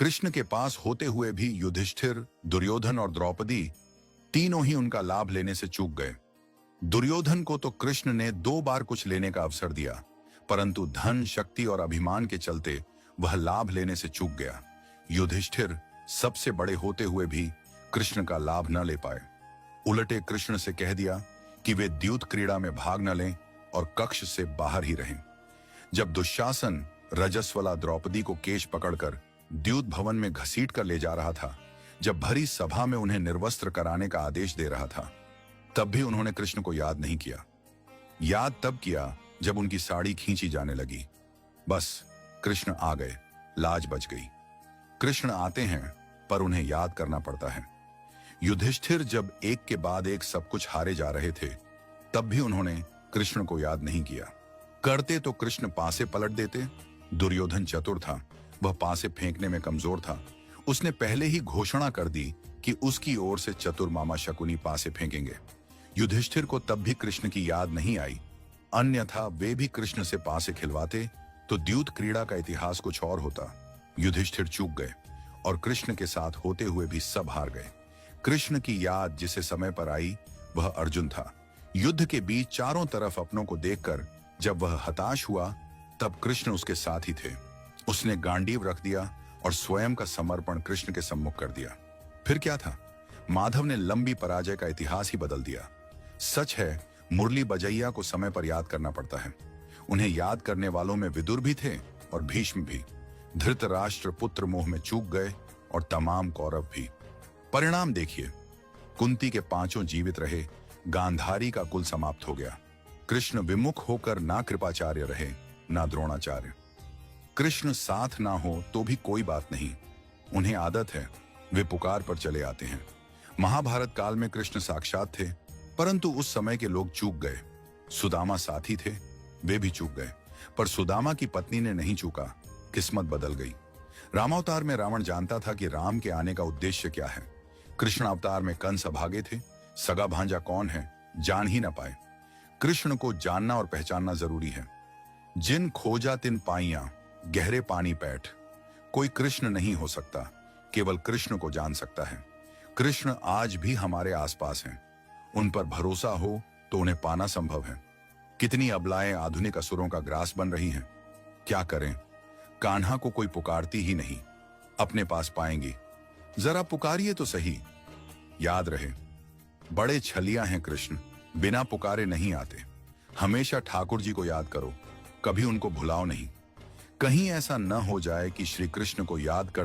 कृष्ण के पास होते हुए भी युधिष्ठिर, दुर्योधन और द्रौपदी तीनों ही उनका लाभ लेने से चूक गए। दुर्योधन को तो कृष्ण ने 2 बार कुछ लेने का अवसर दिया, परंतु धन, शक्ति और अभिमान के चलते वह लाभ लेने से चूक गया। युधिष्ठिर सबसे बड़े होते हुए भी कृष्ण का लाभ न ले पाए। उलटे कृष्ण से कह दिया कि वे द्यूत क्रीड़ा में भाग न लें और कक्ष से बाहर ही रहें। जब दुशासन रजस्वला द्रौपदी को केश पकड़कर द्यूत भवन में घसीट कर ले जा रहा था, जब भरी सभा में उन्हें निर्वस्त्र कराने का आदेश दे रहा था, तब भी उन्होंने कृष्ण को याद नहीं किया। याद तब किया जब उनकी साड़ी खींची जाने लगी। बस कृष्ण आ गए, लाज बच गई। कृष्ण आते हैं पर उन्हें याद करना पड़ता है। युधिष्ठिर जब एक के बाद एक सब कुछ हारे जा रहे थे, तब भी उन्होंने कृष्ण को याद नहीं किया। करते तो कृष्ण पासे पलट देते। दुर्योधन चतुर था, वह पासे फेंकने में कमजोर था। उसने पहले ही घोषणा कर दी कि उसकी ओर से चतुर मामा शकुनी पासे फेंकेंगे। युधिष्ठिर को तब भी कृष्ण की याद नहीं आई, अन्यथा वे भी कृष्ण से पासे खिलवाते तो द्यूत क्रीड़ा का इतिहास कुछ और होता। युधिष्ठिर चूक गए और कृष्ण के साथ होते हुए भी सब हार गए। कृष्ण की याद जिसे समय पर आई वह अर्जुन था। युद्ध के बीच चारों तरफ अपनों को देखकर जब वह हताश हुआ, तब कृष्ण उसके साथ ही थे। उसने गांडीव रख दिया और स्वयं का समर्पण कृष्ण के सम्मुख कर दिया। फिर क्या था? माधव ने लंबी पराजय का इतिहास ही बदल दिया। सच है, मुरली बजैया को समय पर याद करना पड़ता है। उन्हें याद करने वालों में विदुर भी थे और भीष्म भी। धृतराष्ट्र पुत्र मोह में चूक गए और तमाम कौरव भी। परिणाम देखिए, कुंती के 5 जीवित रहे, गांधारी का कुल समाप्त हो गया। कृष्ण विमुख होकर ना कृपाचार्य रहे ना द्रोणाचार्य। कृष्ण साथ ना हो तो भी कोई बात नहीं, उन्हें आदत है, वे पुकार पर चले आते हैं। महाभारत काल में कृष्ण साक्षात थे, परंतु उस समय के लोग चूक गए। सुदामा साथी थे, वे भी चूक गए, पर सुदामा की पत्नी ने नहीं चूका, किस्मत बदल गई। रामावतार में रावण जानता था कि राम के आने का उद्देश्य क्या है। कृष्ण अवतार में कंस अभागे थे, सगा भांजा कौन है जान ही ना पाए। कृष्ण को जानना और पहचानना जरूरी है। जिन खोजा तिन पाइया, गहरे पानी पैठ। कोई कृष्ण नहीं हो सकता, केवल कृष्ण को जान सकता है। कृष्ण आज भी हमारे आसपास हैं। उन पर भरोसा हो तो उन्हें पाना संभव है। कितनी अबलाएं आधुनिक असुरों का ग्रास बन रही हैं। क्या करें, कान्हा को कोई पुकारती ही नहीं। अपने पास पाएंगी, जरा पुकारिए तो सही। याद रहे, बड़े छलिया हैं कृष्ण, बिना पुकारे नहीं आते। हमेशा ठाकुर जी को याद करो, कभी उनको भुलाओ नहीं। कहीं ऐसा न हो जाए कि श्री कृष्ण को याद कर